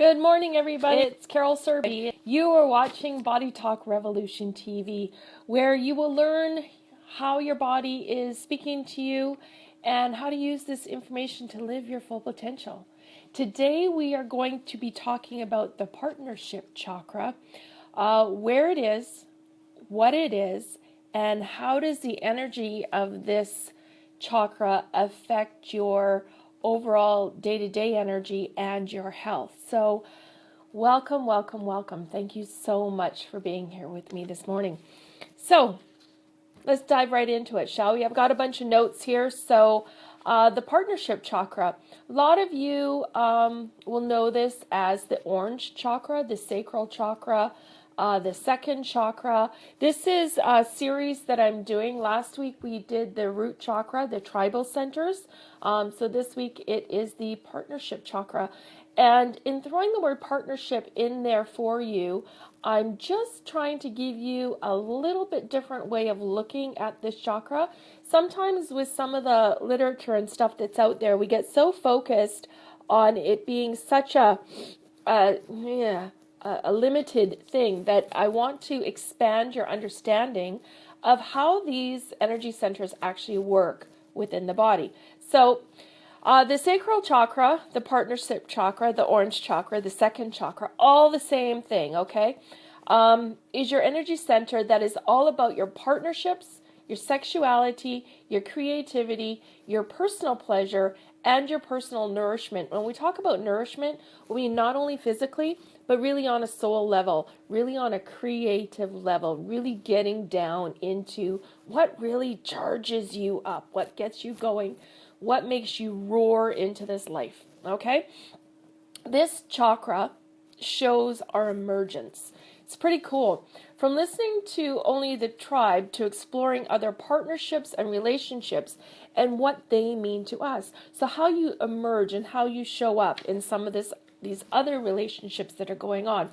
Good morning, everybody. It's Carol Serby. You are watching Body Talk Revolution TV, where you will learn how your body is speaking to you and how to use this information to live your full potential. Today, we are going to be talking about the Partnership Chakra, where it is, what it is, and how does the energy of this chakra affect your overall day-to-day energy and your health. So welcome, welcome, welcome. Thank you so much for being here with me this morning. So let's dive right into it, shall we? I've got a bunch of notes here. So the Partnership Chakra, a lot of you will know this as the Orange Chakra, the Sacral Chakra, the Second Chakra. This is a series that I'm doing. Last week we did the Root Chakra, the tribal centers. So this week it is the Partnership Chakra. And in throwing the word partnership in there for you, I'm just trying to give you a little bit different way of looking at this chakra. Sometimes with some of the literature and stuff that's out there, we get so focused on it being such a limited thing that I want to expand your understanding of how these energy centers actually work within the body. So the Sacral Chakra, the Partnership Chakra, the Orange Chakra, the Second Chakra, all the same thing, okay? Is your energy center that is all about your partnerships, your sexuality, your creativity, your personal pleasure, and your personal nourishment. When we talk about nourishment, we mean not only physically, but really on a soul level, really on a creative level, really getting down into what really charges you up, what gets you going, what makes you roar into this life, okay? This chakra shows our emergence. It's pretty cool. From listening to only the tribe to exploring other partnerships and relationships and what they mean to us. So how you emerge and how you show up in some of these other relationships that are going on.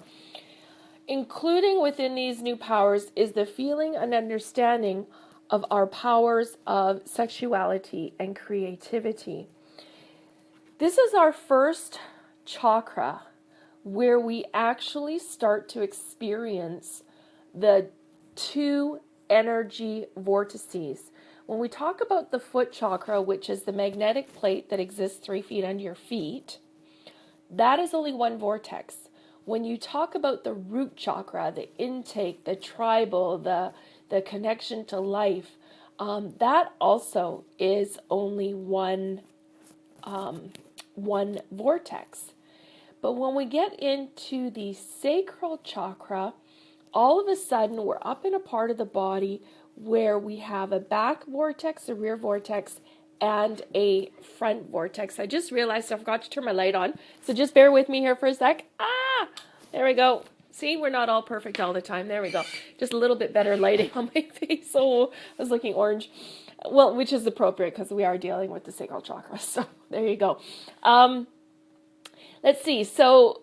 Including within these new powers is the feeling and understanding of our powers of sexuality and creativity. This is our first chakra where we actually start to experience the two energy vortices. When we talk about the foot chakra, which is the magnetic plate that exists 3 feet under your feet, that is only one vortex. When you talk about the root chakra, the intake, the tribal, the connection to life, that also is only one vortex. But when we get into the sacral chakra, all of a sudden we're up in a part of the body where we have a back vortex, a rear vortex, and a front vortex. I just realized I forgot to turn my light on, so just bear with me here for a sec. There we go. See, we're not all perfect all the time. There we go. Just a little bit better lighting on my face. So I was looking orange. Well, which is appropriate because we are dealing with the sacral chakra. So there you go. Let's see. So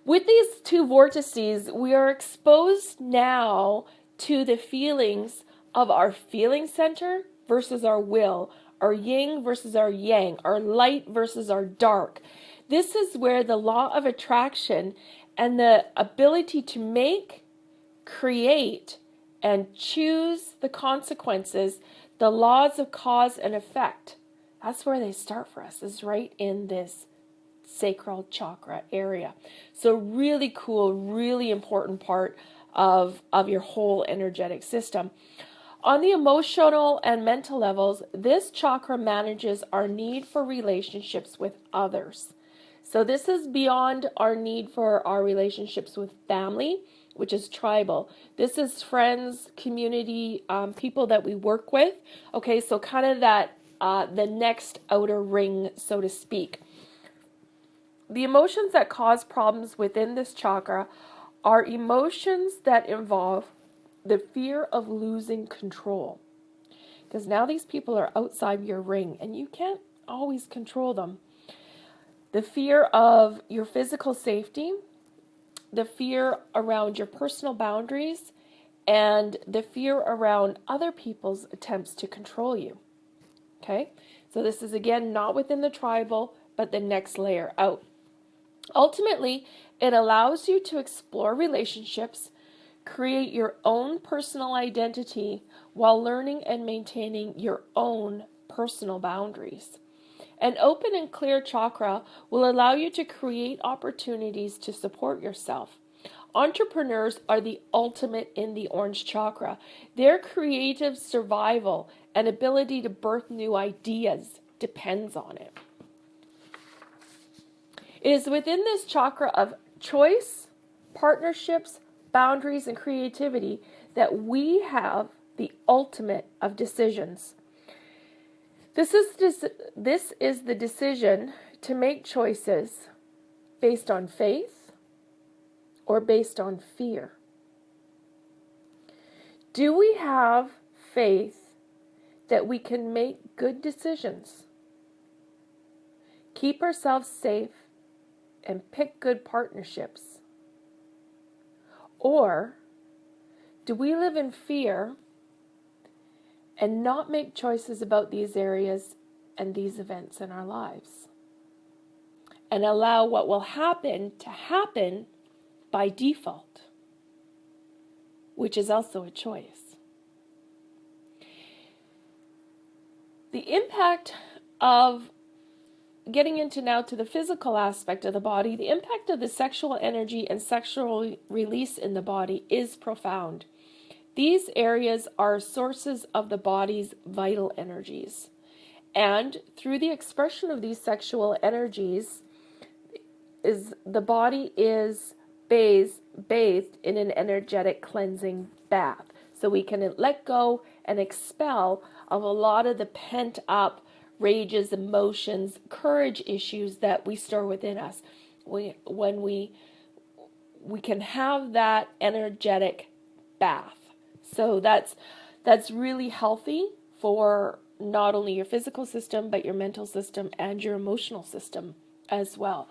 with these two vortices, we are exposed now to the feelings of our feeling center versus our will, our yin versus our yang, our light versus our dark. This is where the law of attraction and the ability to make, create, and choose the consequences, the laws of cause and effect, that's where they start for us, is right in this sacral chakra area. So really cool, really important part of your whole energetic system. On the emotional and mental levels, this chakra manages our need for relationships with others. So this is beyond our need for our relationships with family, which is tribal. This is friends, community, people that we work with. Okay, so kind of that, the next outer ring, so to speak. The emotions that cause problems within this chakra are emotions that involve the fear of losing control. Because now these people are outside your ring and you can't always control them. The fear of your physical safety, the fear around your personal boundaries, and the fear around other people's attempts to control you. Okay? So this is again not within the tribal, but the next layer out. Ultimately, it allows you to explore relationships, create your own personal identity while learning and maintaining your own personal boundaries. An open and clear chakra will allow you to create opportunities to support yourself. Entrepreneurs are the ultimate in the Orange Chakra. Their creative survival and ability to birth new ideas depends on it. It is within this chakra of choice, partnerships, boundaries, and creativity that we have the ultimate of decisions. This is the decision to make choices based on faith or based on fear. Do we have faith that we can make good decisions, keep ourselves safe, and pick good partnerships? Or do we live in fear and not make choices about these areas and these events in our lives, and allow what will happen to happen by default, which is also a choice? The impact of getting into now to the physical aspect of the body, the impact of the sexual energy and sexual release in the body is profound. These areas are sources of the body's vital energies. And through the expression of these sexual energies, the body is bathed in an energetic cleansing bath. So we can let go and expel of a lot of the pent up rages, emotions, courage issues that we store within us. When we can have that energetic bath. So that's really healthy for not only your physical system, but your mental system and your emotional system as well.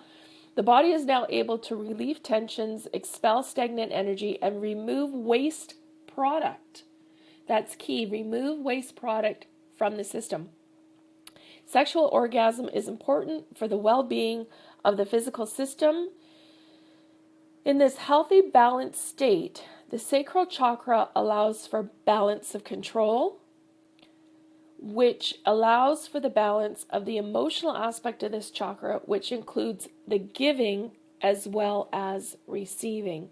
The body is now able to relieve tensions, expel stagnant energy, and remove waste product. That's key. Remove waste product from the system. Sexual orgasm is important for the well-being of the physical system. In this healthy, balanced state, the sacral chakra allows for balance of control, which allows for the balance of the emotional aspect of this chakra, which includes the giving as well as receiving.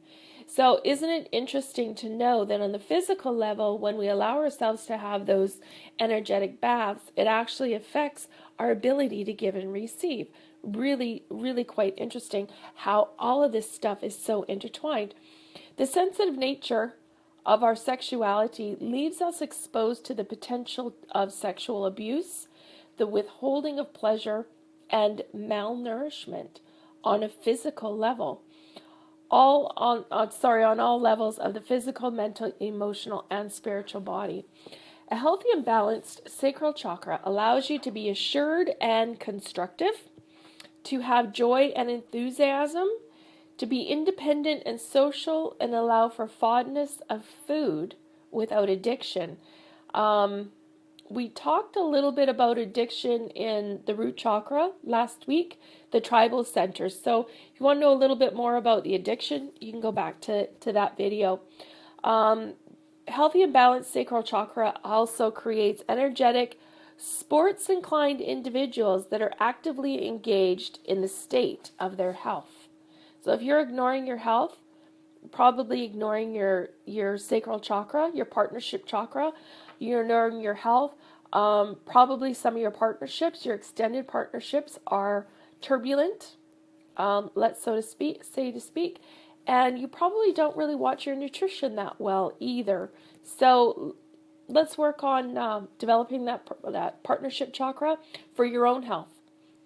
So isn't it interesting to know that on the physical level, when we allow ourselves to have those energetic baths, it actually affects our ability to give and receive. Really, really quite interesting how all of this stuff is so intertwined. The sensitive nature of our sexuality leaves us exposed to the potential of sexual abuse, the withholding of pleasure, and malnourishment on a physical level. On all levels of the physical, mental, emotional, and spiritual body. A healthy and balanced sacral chakra allows you to be assured and constructive, to have joy and enthusiasm, to be independent and social, and allow for fondness of food without addiction. We talked a little bit about addiction in the root chakra last week, the tribal centers. So if you want to know a little bit more about the addiction, you can go back to that video. Healthy and balanced sacral chakra also creates energetic, sports-inclined individuals that are actively engaged in the state of their health. So if you're ignoring your health, probably ignoring your sacral chakra, your partnership chakra, you're ignoring your health, probably some of your partnerships, your extended partnerships are turbulent, say to speak, and you probably don't really watch your nutrition that well either. So let's work on developing that partnership chakra for your own health.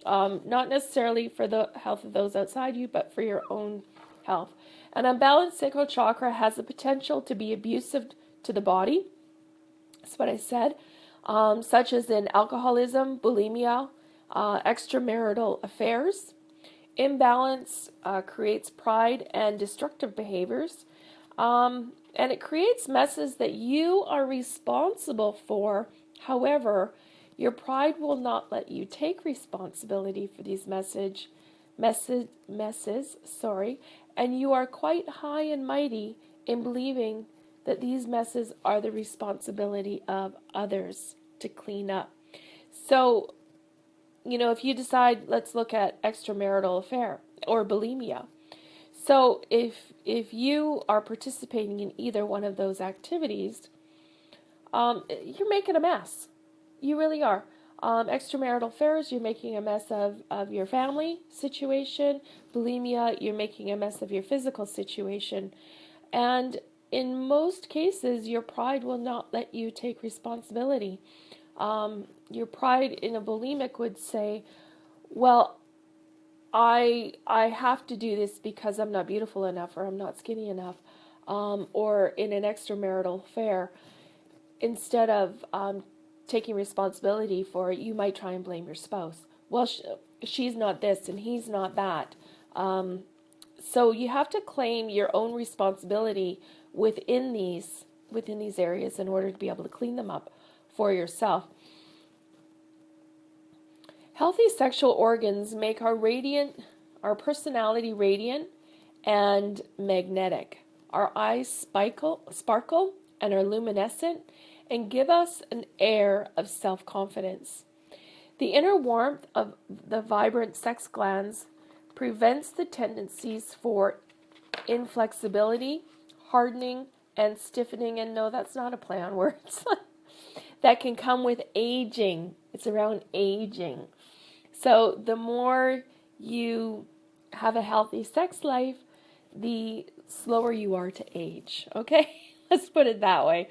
Not necessarily for the health of those outside you, but for your own health. An unbalanced sacral chakra has the potential to be abusive to the body. That's what I said. Such as in alcoholism, bulimia, extramarital affairs. Imbalance creates pride and destructive behaviors. And it creates messes that you are responsible for. However, your pride will not let you take responsibility for these messes, and you are quite high and mighty in believing that these messes are the responsibility of others to clean up. So, if you decide, let's look at extramarital affair or bulimia. So if you are participating in either one of those activities, you're making a mess. You really are. Extramarital affairs, you're making a mess of your family situation. Bulimia, you're making a mess of your physical situation. And in most cases, your pride will not let you take responsibility. Your pride in a bulimic would say, well, I have to do this because I'm not beautiful enough, or I'm not skinny enough, or in an extramarital affair, instead of taking responsibility for it, you might try and blame your spouse. Well, she's not this and he's not that. So you have to claim your own responsibility within these areas in order to be able to clean them up for yourself. Healthy sexual organs make our personality radiant and magnetic. Our eyes sparkle and are luminescent and give us an air of self-confidence. The inner warmth of the vibrant sex glands prevents the tendencies for inflexibility, hardening, and stiffening. And no, that's not a play on words. That can come with aging. It's around aging. So the more you have a healthy sex life, the slower you are to age. Okay? Let's put it that way.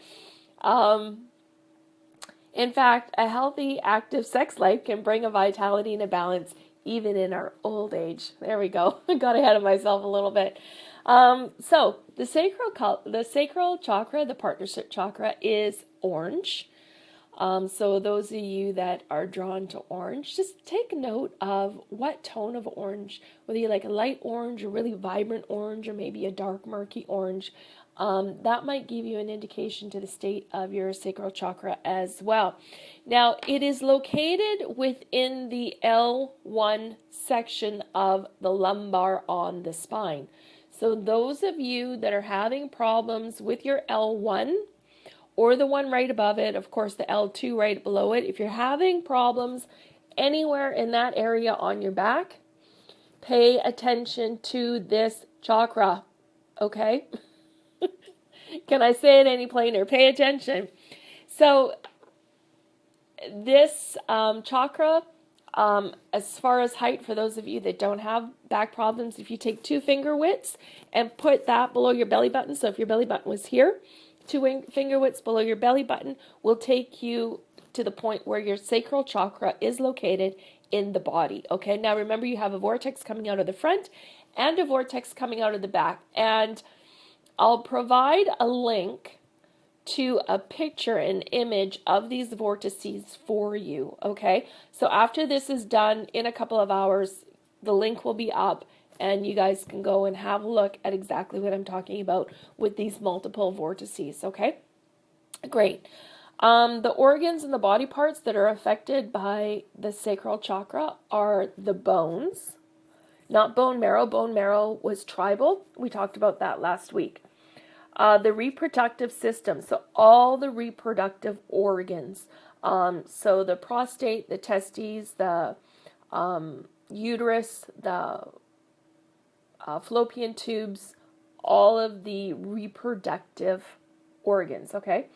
In fact, a healthy, active sex life can bring a vitality and a balance even in our old age. There we go. I got ahead of myself a little bit. So the sacral chakra, the partnership chakra, is orange. So those of you that are drawn to orange, just take note of what tone of orange, whether you like a light orange, a really vibrant orange, or maybe a dark murky orange. That might give you an indication to the state of your sacral chakra as well. Now, it is located within the L1 section of the lumbar on the spine. So those of you that are having problems with your L1, or the one right above it, of course the L2 right below it, if you're having problems anywhere in that area on your back, pay attention to this chakra, okay? Can I say it any plainer? Pay attention. So this chakra, as far as height, for those of you that don't have back problems, if you take 2 finger widths and put that below your belly button, so if your belly button was here, 2 finger widths below your belly button will take you to the point where your sacral chakra is located in the body. Okay, now remember, you have a vortex coming out of the front and a vortex coming out of the back. And I'll provide a link to a picture, an image of these vortices for you. Okay, so after this is done, in a couple of hours, the link will be up, and you guys can go and have a look at exactly what I'm talking about with these multiple vortices, okay? Great. The organs and the body parts that are affected by the sacral chakra are the bones, not bone marrow. Bone marrow was tribal. We talked about that last week. The reproductive system, so all the reproductive organs. So the prostate, the testes, the uterus, the fallopian tubes, all of the reproductive organs, okay?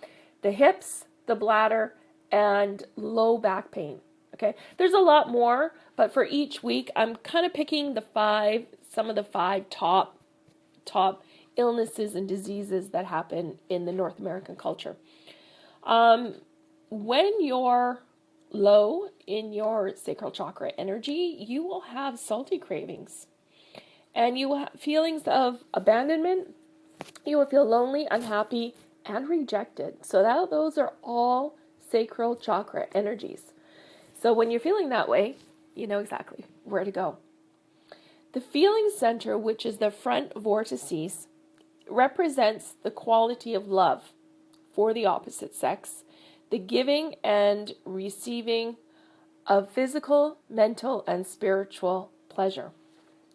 The hips, the bladder, and low back pain, okay? There's a lot more, but for each week, I'm kind of picking some of the five top illnesses and diseases that happen in the North American culture. When you're low in your sacral chakra energy, you will have salty cravings. And you will have feelings of abandonment. You will feel lonely, unhappy, and rejected. So those are all sacral chakra energies. So when you're feeling that way, you know exactly where to go. The feeling center, which is the front vortices, represents the quality of love for the opposite sex, the giving and receiving of physical, mental, and spiritual pleasure.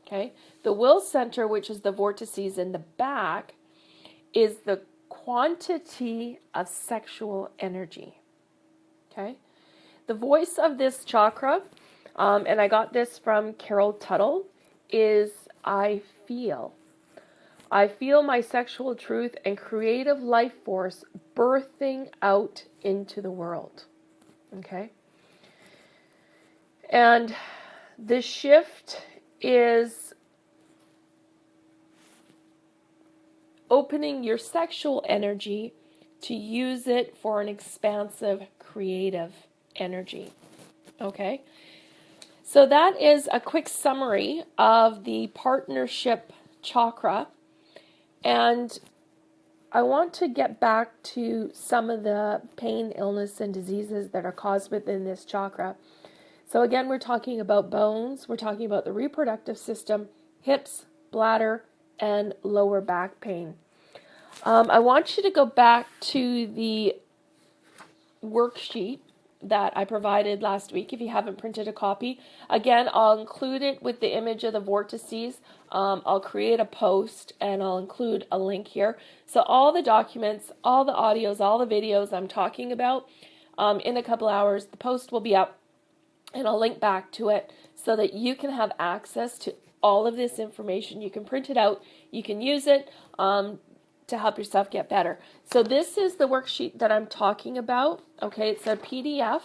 Okay, the will center, which is the vortices in the back, is the quantity of sexual energy. Okay, the voice of this chakra, and I got this from Carol Tuttle, is I feel. I feel my sexual truth and creative life force birthing out into the world. Okay, and the shift is opening your sexual energy to use it for an expansive, creative energy. Okay? So that is a quick summary of the Partnership Chakra. And I want to get back to some of the pain, illness, and diseases that are caused within this chakra. So again, we're talking about bones, we're talking about the reproductive system, hips, bladder, and lower back pain. I want you to go back to the worksheet that I provided last week if you haven't printed a copy. Again, I'll include it with the image of the vortices. I'll create a post and I'll include a link here. So all the documents, all the audios, all the videos I'm talking about, in a couple hours, the post will be up and I'll link back to it so that you can have access to all of this information. You can print it out, you can use it to help yourself get better. So this is the worksheet that I'm talking about. Okay, it's a PDF,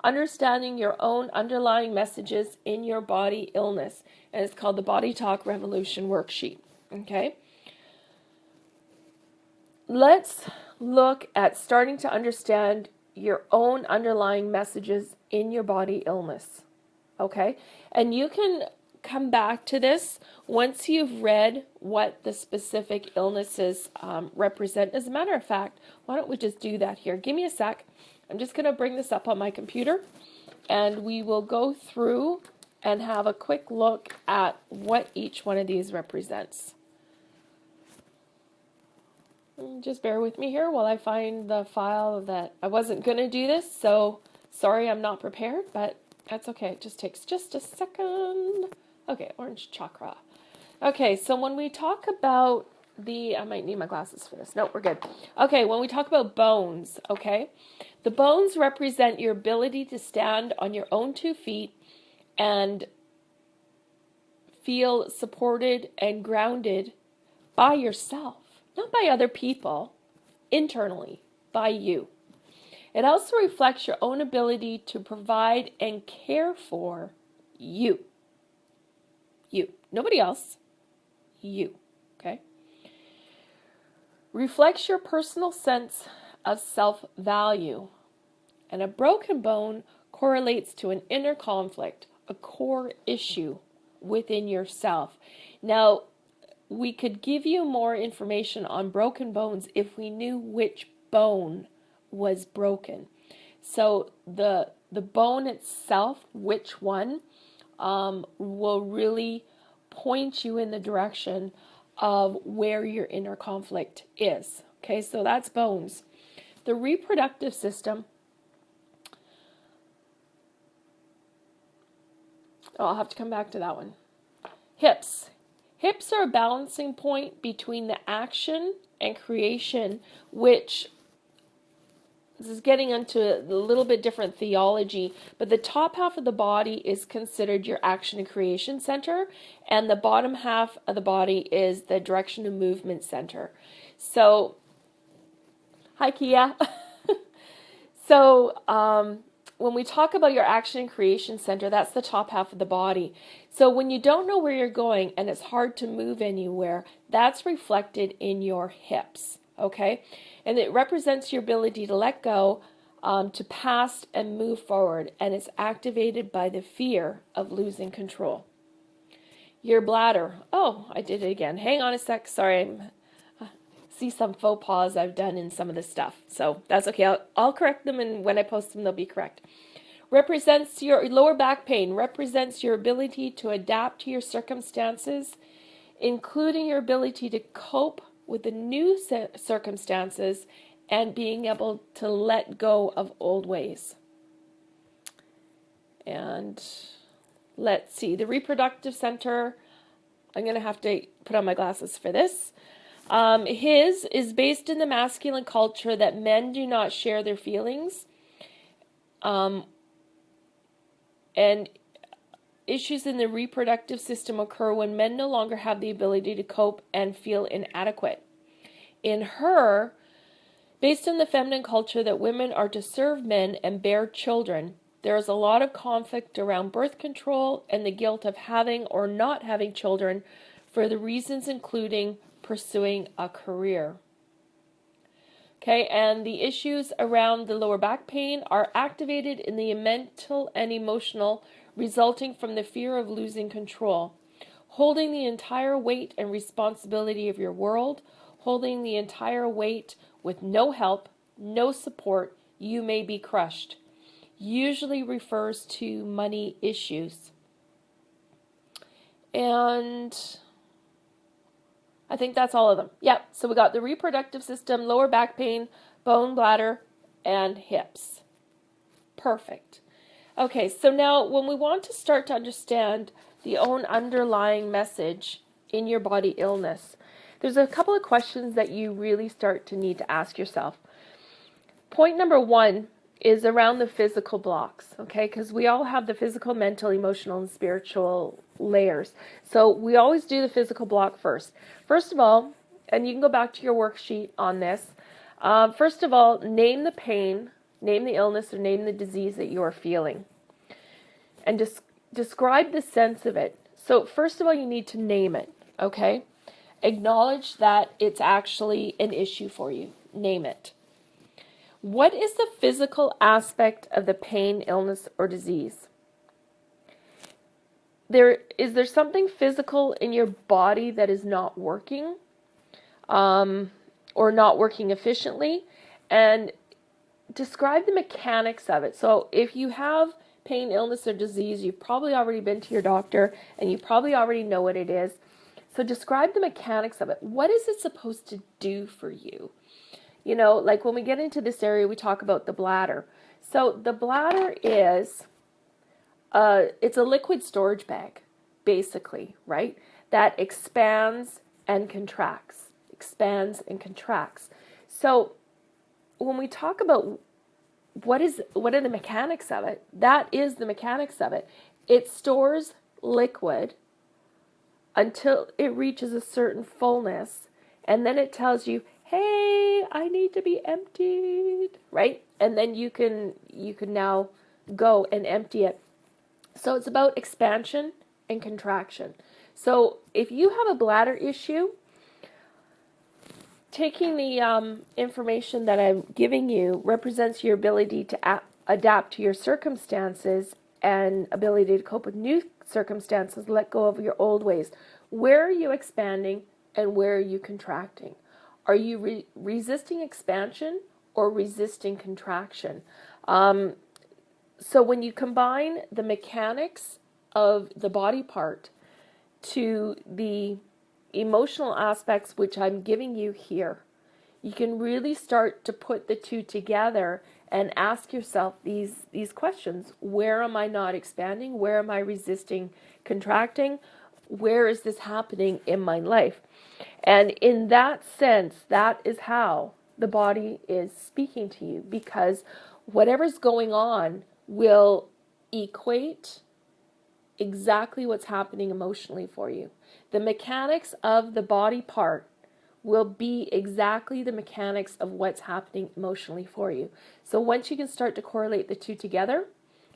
Understanding Your Own Underlying Messages in Your Body Illness. And it's called the Body Talk Revolution Worksheet. Okay. Let's look at starting to understand your own underlying messages in your body illness. Okay. And you can come back to this once you've read what the specific illnesses represent. As a matter of fact, why don't we just do that here? Give me a sec. I'm just going to bring this up on my computer and we will go through and have a quick look at what each one of these represents. Just bear with me here while I find the file that I wasn't going to do this, so sorry I'm not prepared, but that's okay. It just takes just a second. Okay, Orange Chakra. Okay, so when we talk about I might need my glasses for this. No, we're good. Okay, when we talk about bones, okay, the bones represent your ability to stand on your own 2 feet and feel supported and grounded by yourself. Not by other people, internally, by you. It also reflects your own ability to provide and care for you. You. Nobody else. You. Okay? Reflects your personal sense of self-value. And a broken bone correlates to an inner conflict, a core issue within yourself. Now, we could give you more information on broken bones if we knew which bone was broken. So the bone itself, which one, will really point you in the direction of where your inner conflict is. Okay, so that's bones. The reproductive system, I'll have to come back to that one. Hips. Hips are a balancing point between the action and creation, which this is getting into a little bit different theology, but the top half of the body is considered your action and creation center, and the bottom half of the body is the direction and movement center. So, hi Kia. So, when we talk about your action and creation center, that's the top half of the body. So when you don't know where you're going and it's hard to move anywhere, that's reflected in your hips, okay? And it represents your ability to let go, to pass and move forward, and it's activated by the fear of losing control. Your bladder. Oh, I did it again. Hang on a sec. Sorry, see some faux pas I've done in some of this stuff. So that's okay. I'll correct them, and when I post them, they'll be correct. Represents your lower back pain, represents your ability to adapt to your circumstances, including your ability to cope with the new circumstances and being able to let go of old ways. And let's see, the reproductive center I'm going to have to put on my glasses for this. His is based in the masculine culture that men do not share their feelings. And issues in the reproductive system occur when men no longer have the ability to cope and feel inadequate. In her, based on the feminine culture that women are to serve men and bear children, there is a lot of conflict around birth control and the guilt of having or not having children for the reasons including pursuing a career. Okay, and the issues around the lower back pain are activated in the mental and emotional, resulting from the fear of losing control, holding the entire weight and responsibility of your world, holding the entire weight with no help, no support, you may be crushed. Usually refers to money issues. And I think that's all of them. Yep, so we got the reproductive system, lower back pain, bone, bladder, and hips. Perfect. Okay, so now when we want to start to understand the own underlying message in your body illness, there's a couple of questions that you really start to need to ask yourself. Point number one is around the physical blocks, okay? Because we all have the physical, mental, emotional, and spiritual layers. So we always do the physical block first. First of all, and you can go back to your worksheet on this, first of all, name the pain, name the illness, or name the disease that you are feeling. And describe the sense of it. So first of all, you need to name it, okay? Acknowledge that it's actually an issue for you. Name it. What is the physical aspect of the pain, illness, or disease? Is there something physical in your body that is not working or not working efficiently? And describe the mechanics of it. So if you have pain, illness, or disease, you've probably already been to your doctor and you probably already know what it is. So describe the mechanics of it. What is it supposed to do for you? You know, like when we get into this area, we talk about the bladder. So the bladder is, it's a liquid storage bag, basically, right? That expands and contracts, expands and contracts. So when we talk about what are the mechanics of it, that is the mechanics of it. It stores liquid until it reaches a certain fullness, and then it tells you, hey, I need to be emptied, right? And then you can now go and empty it. So it's about expansion and contraction. So if you have a bladder issue, taking the information that I'm giving you represents your ability to adapt to your circumstances and ability to cope with new circumstances, let go of your old ways. Where are you expanding and where are you contracting? Are you resisting expansion or resisting contraction? So when you combine the mechanics of the body part to the emotional aspects, which I'm giving you here, you can really start to put the two together and ask yourself these questions. Where am I not expanding? Where am I resisting contracting? Where is this happening in my life? And in that sense, that is how the body is speaking to you, because whatever's going on will equate exactly what's happening emotionally for you. The mechanics of the body part will be exactly the mechanics of what's happening emotionally for you. So once you can start to correlate the two together,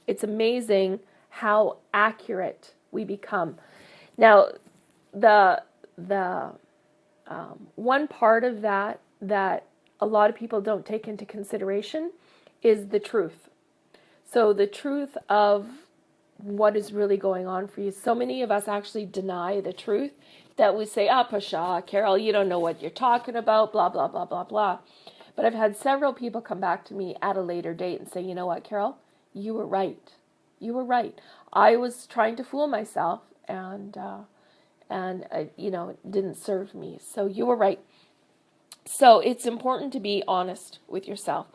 it's amazing how accurate we become. Now, the one part of that a lot of people don't take into consideration is the truth. So the truth of what is really going on for you. So many of us actually deny the truth, that we say, Pasha, Carol, you don't know what you're talking about, blah, blah, blah, blah, blah. But I've had several people come back to me at a later date and say, you know what, Carol, you were right. You were right. I was trying to fool myself, and it didn't serve me. So you were right. So it's important to be honest with yourself.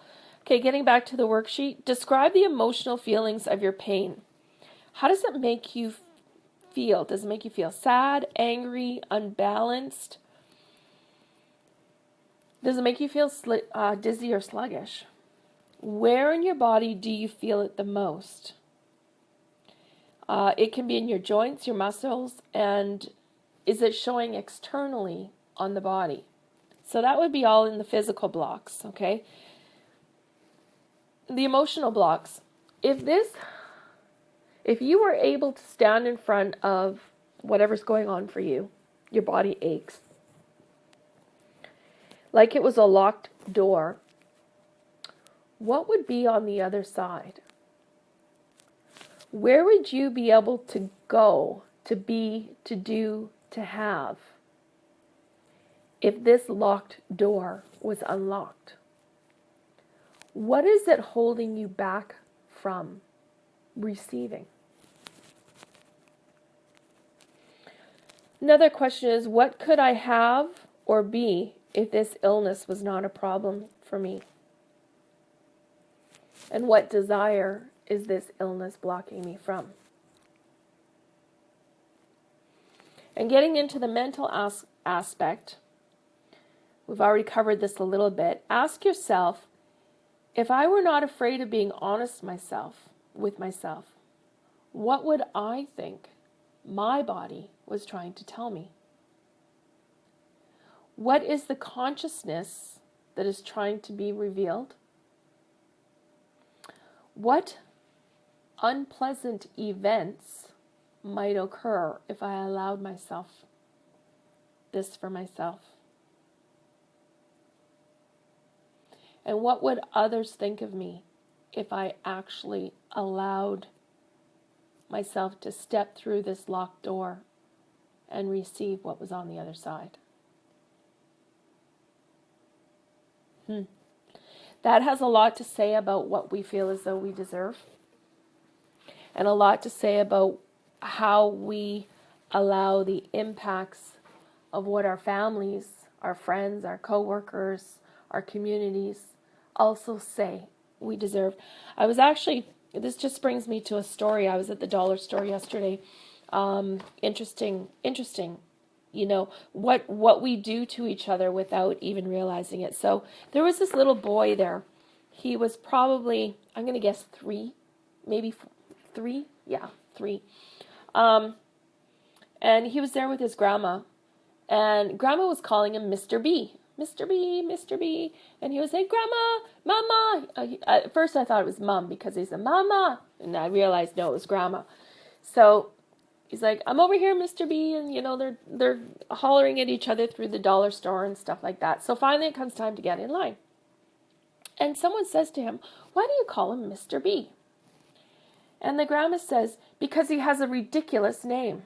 Okay, getting back to the worksheet, describe the emotional feelings of your pain. How does it make you feel? Does it make you feel sad, angry, unbalanced? Does it make you feel dizzy or sluggish? Where in your body do you feel it the most? It can be in your joints, your muscles, and is it showing externally on the body? So that would be all in the physical blocks, okay? The emotional blocks. If you were able to stand in front of whatever's going on for you, your body aches, like it was a locked door, what would be on the other side? Where would you be able to go, to be, to do, to have, if this locked door was unlocked? What is it holding you back from receiving? Another question is, what could I have or be if this illness was not a problem for me? And what desire is this illness blocking me from? And getting into the mental aspect, we've already covered this a little bit. Ask yourself, if I were not afraid of being honest with myself, what would I think my body was trying to tell me? What is the consciousness that is trying to be revealed? What unpleasant events might occur if I allowed myself this for myself? And what would others think of me if I actually allowed myself to step through this locked door and receive what was on the other side? That has a lot to say about what we feel as though we deserve, and a lot to say about how we allow the impacts of what our families, our friends, our co-workers, our communities also say we deserve. I was actually, this just brings me to a story. I was at the dollar store yesterday. Interesting, you know, what we do to each other without even realizing it. So there was this little boy there. He was probably, I'm going to guess 3, maybe 3. Yeah, 3. And he was there with his grandma. And grandma was calling him Mr. B. Mr. B, Mr. B. And he was saying, Grandma, Mama. At first I thought it was Mom because he said, Mama. And I realized, no, it was grandma. So he's like, I'm over here, Mr. B. And, you know, they're hollering at each other through the dollar store and stuff like that. So finally it comes time to get in line. And someone says to him, why do you call him Mr. B? And the grandma says, because he has a ridiculous name.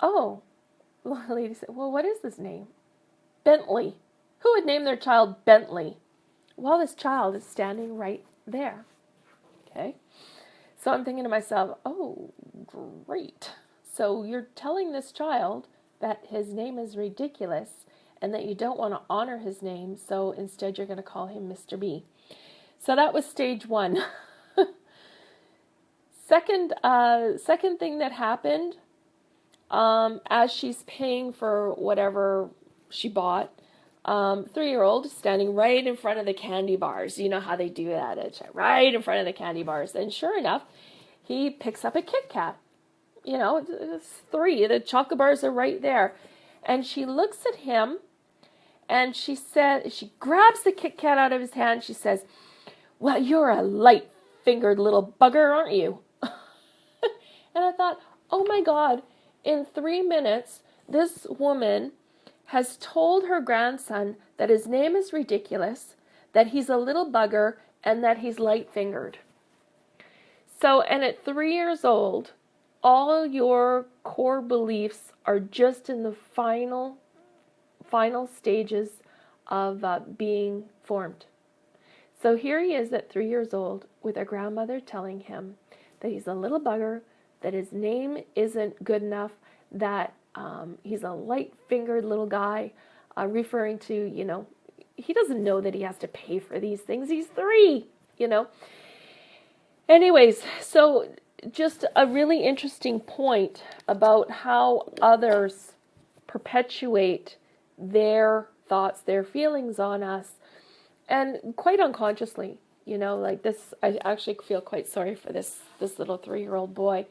Oh. Well, the lady said, well, what is this name? Bentley. Who would name their child Bentley? Well, this child is standing right there. Okay. So I'm thinking to myself, oh, great. So you're telling this child that his name is ridiculous and that you don't want to honor his name, so instead you're going to call him Mr. B. So that was stage 1. Second thing that happened, as she's paying for whatever she bought, 3-year-old standing right in front of the candy bars. You know how they do that, right in front of the candy bars. And sure enough, he picks up a Kit Kat. You know, it's 3. The chocolate bars are right there. And she looks at him and she grabs the Kit Kat out of his hand. She says, well, you're a light-fingered little bugger, aren't you? And I thought, oh my God, in 3 minutes, this woman has told her grandson that his name is ridiculous, that he's a little bugger, and that he's light-fingered. So, and at 3 years old, all your core beliefs are just in the final stages of being formed. So here he is at 3 years old with a grandmother telling him that he's a little bugger, that his name isn't good enough, that he's a light-fingered little guy, referring to, you know, he doesn't know that he has to pay for these things. He's 3, you know. Anyways, so just a really interesting point about how others perpetuate their thoughts, their feelings on us, and quite unconsciously, like this. I actually feel quite sorry for this little 3-year-old boy,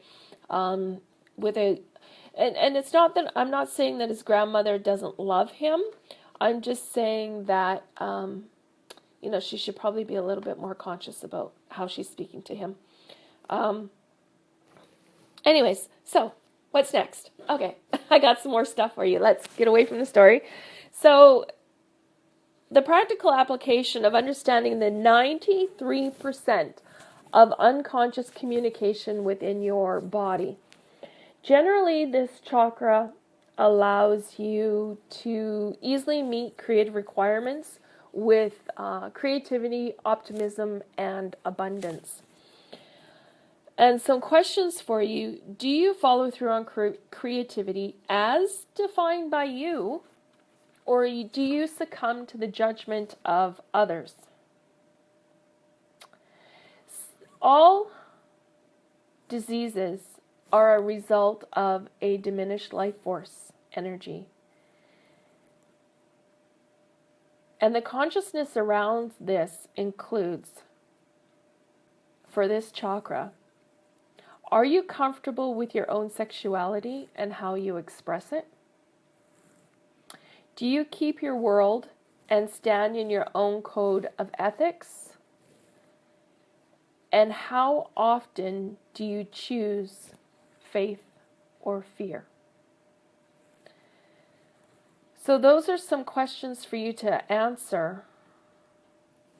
with a, and it's not that I'm not saying that his grandmother doesn't love him. I'm just saying that she should probably be a little bit more conscious about how she's speaking to him. Anyways, so what's next? Okay, I got some more stuff for you. Let's get away from the story. So the practical application of understanding the 93% of unconscious communication within your body. Generally, this chakra allows you to easily meet creative requirements with creativity, optimism, and abundance. And some questions for you. Do you follow through on creativity as defined by you, or do you succumb to the judgment of others? All diseases are a result of a diminished life force energy. And the consciousness around this includes, for this chakra, are you comfortable with your own sexuality and how you express it? Do you keep your world and stand in your own code of ethics? And how often do you choose faith or fear? So those are some questions for you to answer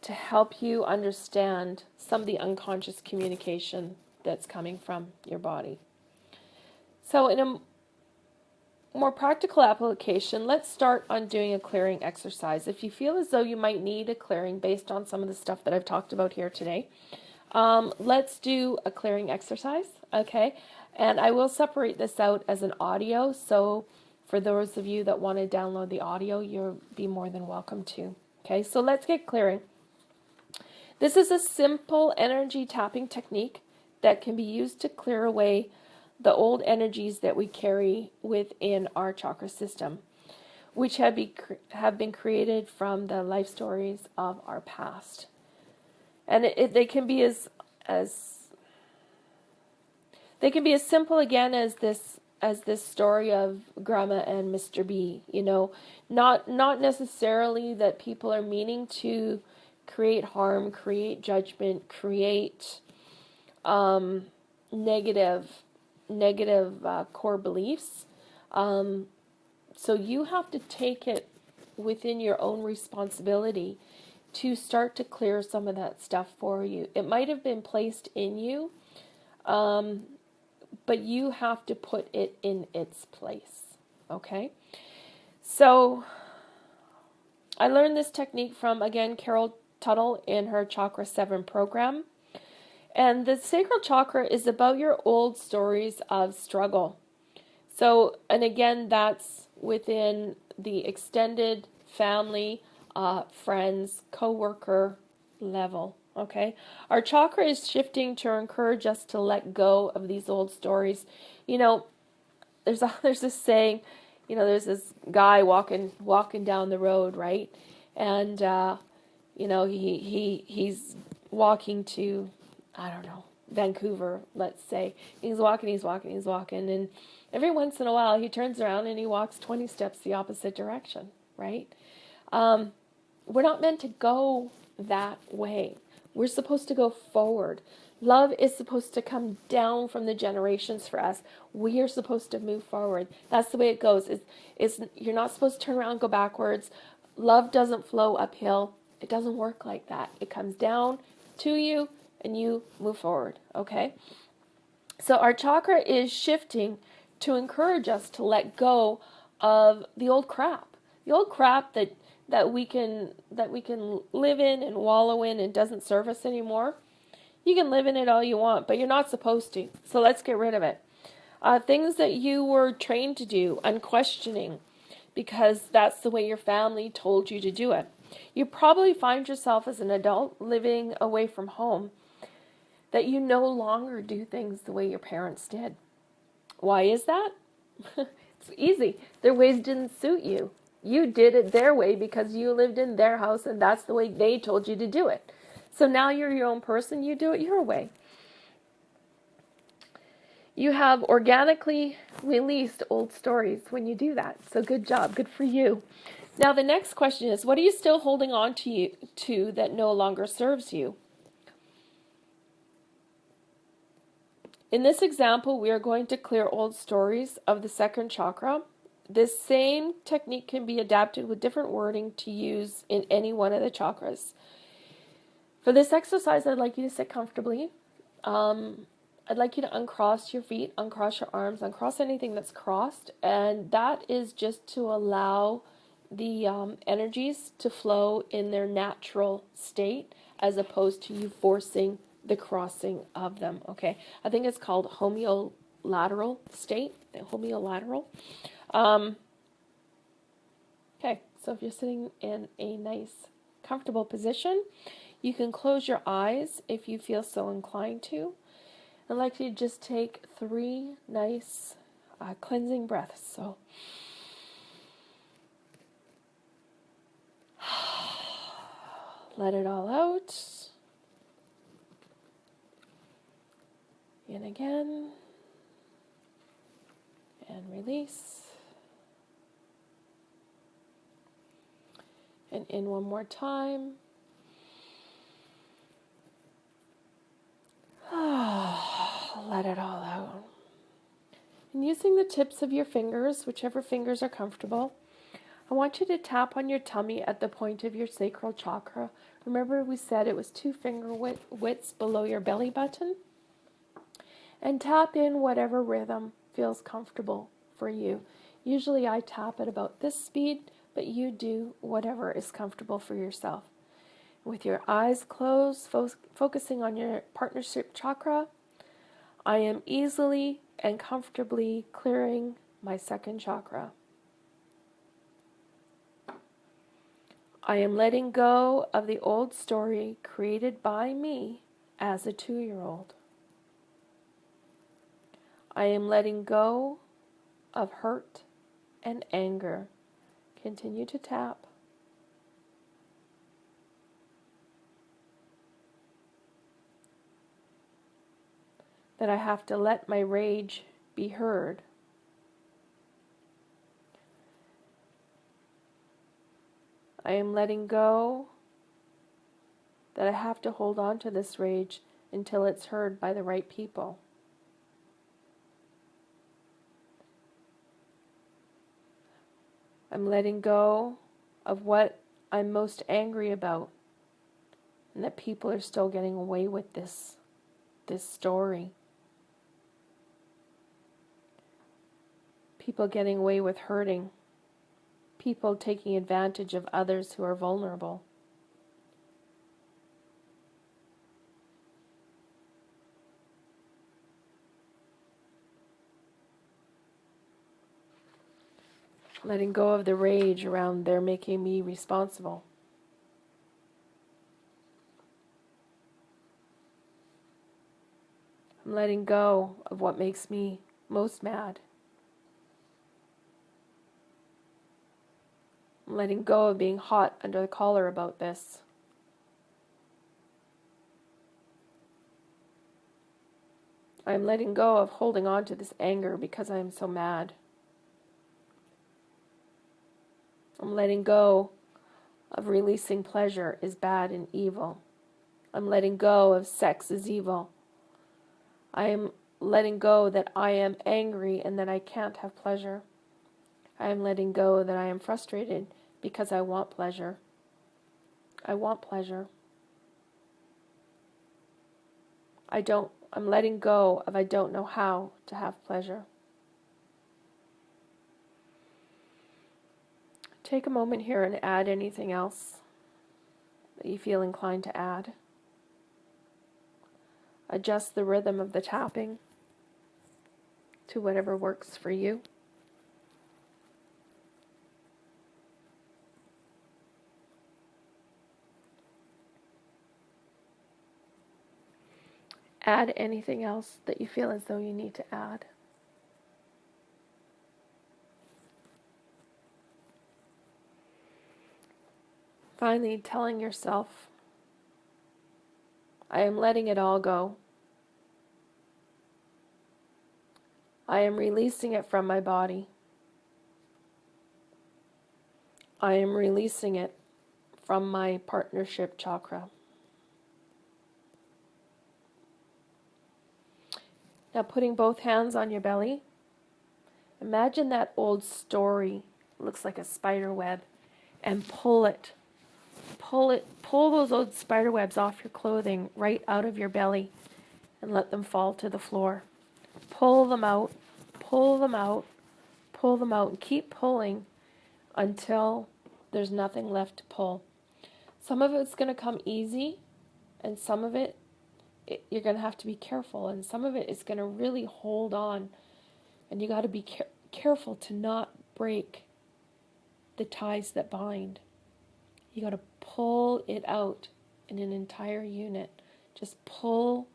to help you understand some of the unconscious communication that's coming from your body. So in a more practical application, let's start on doing a clearing exercise. If you feel as though you might need a clearing based on some of the stuff that I've talked about here today, let's do a clearing exercise, okay? And I will separate this out as an audio, so for those of you that want to download the audio, you'll be more than welcome to. Okay, so let's get clearing. This is a simple energy tapping technique that can be used to clear away the old energies that we carry within our chakra system, which have been created from the life stories of our past. And they can be as simple again as this story of Grandma and Mr. B. Not necessarily that people are meaning to create harm, create judgment, create negative core beliefs. So you have to take it within your own responsibility to start to clear some of that stuff for you. It might have been placed in you, but you have to put it in its place. Okay? So I learned this technique from, again, Carol Tuttle in her Chakra 7 program. And the Sacral Chakra is about your old stories of struggle. So, and again, that's within the extended family, friends, co-worker level, okay? Our chakra is shifting to encourage us to let go of these old stories. There's this saying, there's this guy walking down the road, right? And, he's walking to, I don't know, Vancouver, let's say. He's walking, and every once in a while he turns around and he walks 20 steps the opposite direction, right? We're not meant to go that way. We're supposed to go forward. Love is supposed to come down from the generations for us. We are supposed to move forward. That's the way it goes. You're not supposed to turn around and go backwards. Love doesn't flow uphill. It doesn't work like that. It comes down to you and you move forward, okay? So our chakra is shifting to encourage us to let go of the old crap. The old crap that we can live in and wallow in and doesn't serve us anymore. You can live in it all you want, but you're not supposed to. So let's get rid of it. Things that you were trained to do, unquestioning, because that's the way your family told you to do it. You probably find yourself as an adult living away from home. that you no longer do things the way your parents did. Why is that? It's easy. Their ways didn't suit you. You did it their way because you lived in their house and that's the way they told you to do it. So now you're your own person, you do it your way. You have organically released old stories when you do that. So good job. Good for you. Now the next question is, what are you still holding on to that no longer serves you? In this example, we are going to clear old stories of the second chakra. This same technique can be adapted with different wording to use in any one of the chakras. For this exercise, I'd like you to sit comfortably. I'd like you to uncross your feet, uncross your arms, uncross anything that's crossed, and that is just to allow the energies to flow in their natural state as opposed to you forcing the crossing of them, okay? I think it's called homeolateral state, homeolateral. Okay, so if you're sitting in a nice, comfortable position, you can close your eyes if you feel so inclined to. I'd like you to just take 3 nice cleansing breaths. So, let it all out. In again. And release. And in one more time. Let it all out. And using the tips of your fingers, whichever fingers are comfortable, I want you to tap on your tummy at the point of your sacral chakra. Remember we said it was 2 finger widths below your belly button? And tap in whatever rhythm feels comfortable for you. Usually I tap at about this speed, but you do whatever is comfortable for yourself. With your eyes closed, focusing on your partnership chakra, I am easily and comfortably clearing my second chakra. I am letting go of the old story created by me as a 2-year-old. I am letting go of hurt and anger. Continue to tap. That I have to let my rage be heard. I am letting go that I have to hold on to this rage until it's heard by the right people. I'm letting go of what I'm most angry about and that people are still getting away with this story. People getting away with hurting. People taking advantage of others who are vulnerable. Letting go of the rage around they're making me responsible. I'm letting go of what makes me most mad. I'm letting go of being hot under the collar about this. I'm letting go of holding on to this anger because I am so mad. I'm letting go of releasing pleasure is bad and evil. I'm letting go of sex is evil. I am letting go that I am angry and that I can't have pleasure. I am letting go that I am frustrated because I want pleasure. I want pleasure. I'm letting go of I don't know how to have pleasure. Take a moment here and add anything else that you feel inclined to add. Adjust the rhythm of the tapping to whatever works for you. Add anything else that you feel as though you need to add. Finally, telling yourself, I am letting it all go. I am releasing it from my body. I am releasing it from my partnership chakra. Now putting both hands on your belly, imagine that old story, looks like a spider web, and pull it. Pull those old spider webs off your clothing right out of your belly and let them fall to the floor. Pull them out, pull them out, pull them out, and keep pulling until there's nothing left to pull. Some of it's going to come easy, and some of it you're going to have to be careful, and some of it is going to really hold on, and you got to be careful to not break the ties that bind. You got to pull it out in an entire unit. Just pull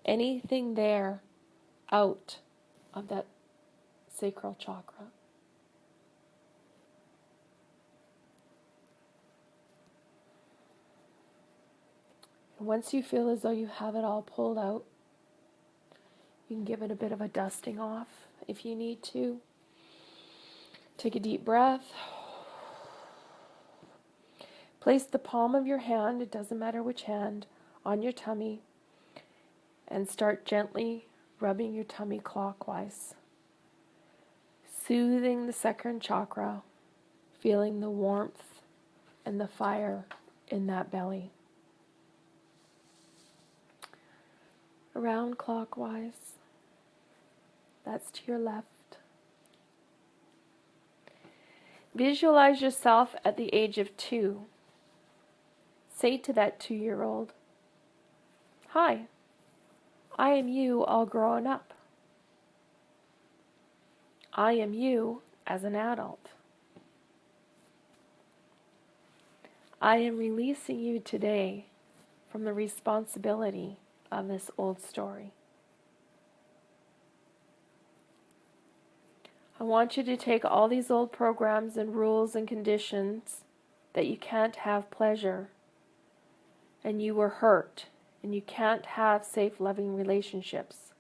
anything there out of that sacral chakra. And once you feel as though you have it all pulled out, you can give it a bit of a dusting off if you need to. Take a deep breath. Place the palm of your hand, it doesn't matter which hand, on your tummy and start gently rubbing your tummy clockwise, soothing the Second Chakra, feeling the warmth and the fire in that belly. Around clockwise, that's to your left. Visualize yourself at the age of 2. Say to that 2-year-old, "Hi, I am you all grown up. I am you as an adult. I am releasing you today from the responsibility of this old story. I want you to take all these old programs and rules and conditions that you can't have pleasure, and you were hurt, and you can't have safe, loving relationships.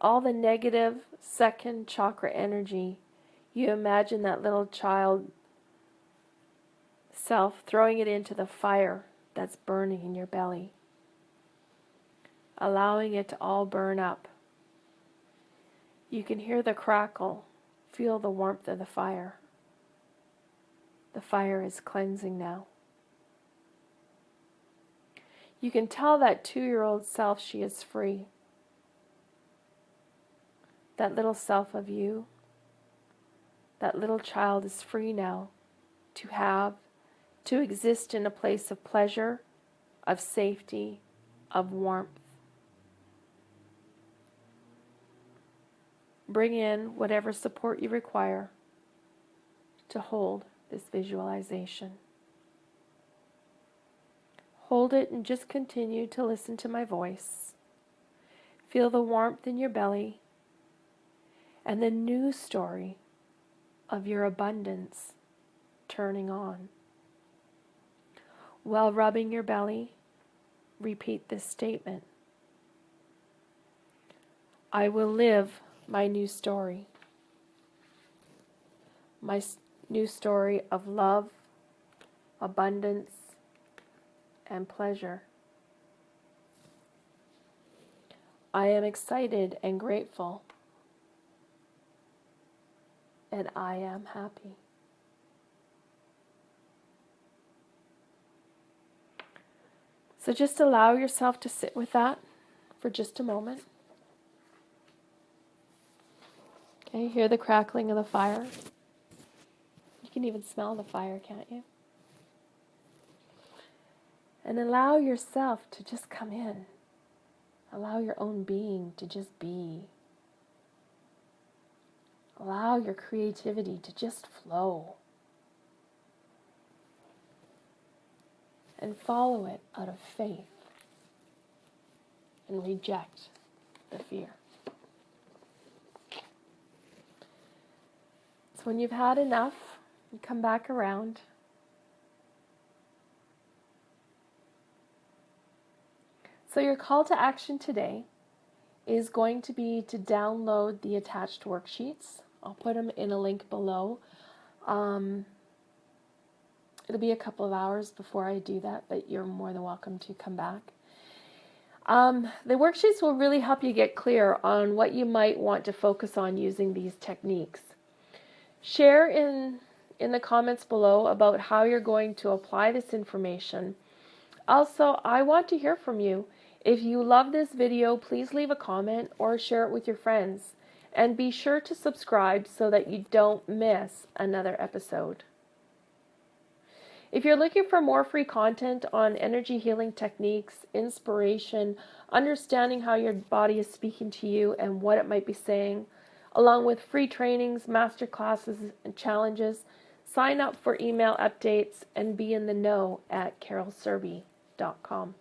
All the negative Second Chakra energy, you imagine that little child self throwing it into the fire that's burning in your belly, allowing it to all burn up. You can hear the crackle, feel the warmth of the fire. The fire is cleansing now. You can tell that 2-year-old self she is free. That little self of you, that little child is free now to exist in a place of pleasure, of safety, of warmth. Bring in whatever support you require to hold this visualization. Hold it and just continue to listen to my voice. Feel the warmth in your belly and the new story of your abundance turning on. While rubbing your belly, repeat this statement. I will live my new story. My new story of love, abundance, and pleasure. I am excited and grateful, and I am happy. So just allow yourself to sit with that for just a moment. Okay, hear the crackling of the fire. You can even smell the fire, can't you? And allow yourself to just come in. Allow your own being to just be. Allow your creativity to just flow. And follow it out of faith. and reject the fear. So when you've had enough, you come back around. So your call to action today is going to be to download the attached worksheets. I'll put them in a link below. It'll be a couple of hours before I do that, but you're more than welcome to come back. The worksheets will really help you get clear on what you might want to focus on using these techniques. Share in the comments below about how you're going to apply this information. Also, I want to hear from you. If you love this video, please leave a comment or share it with your friends. And be sure to subscribe so that you don't miss another episode. If you're looking for more free content on energy healing techniques, inspiration, understanding how your body is speaking to you and what it might be saying, along with free trainings, master classes, and challenges, sign up for email updates and be in the know at carolserby.com.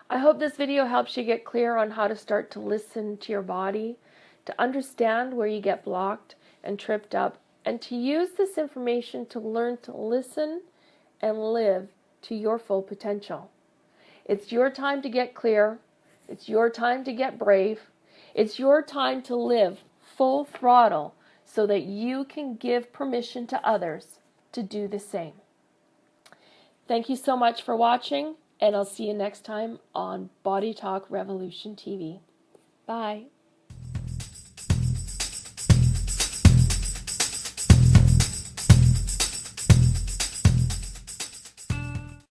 I hope this video helps you get clear on how to start to listen to your body, to understand where you get blocked and tripped up, and to use this information to learn to listen and live to your full potential. It's your time to get clear. It's your time to get brave. It's your time to live full throttle so that you can give permission to others to do the same. Thank you so much for watching, and I'll see you next time on Body Talk Revolution TV. Bye.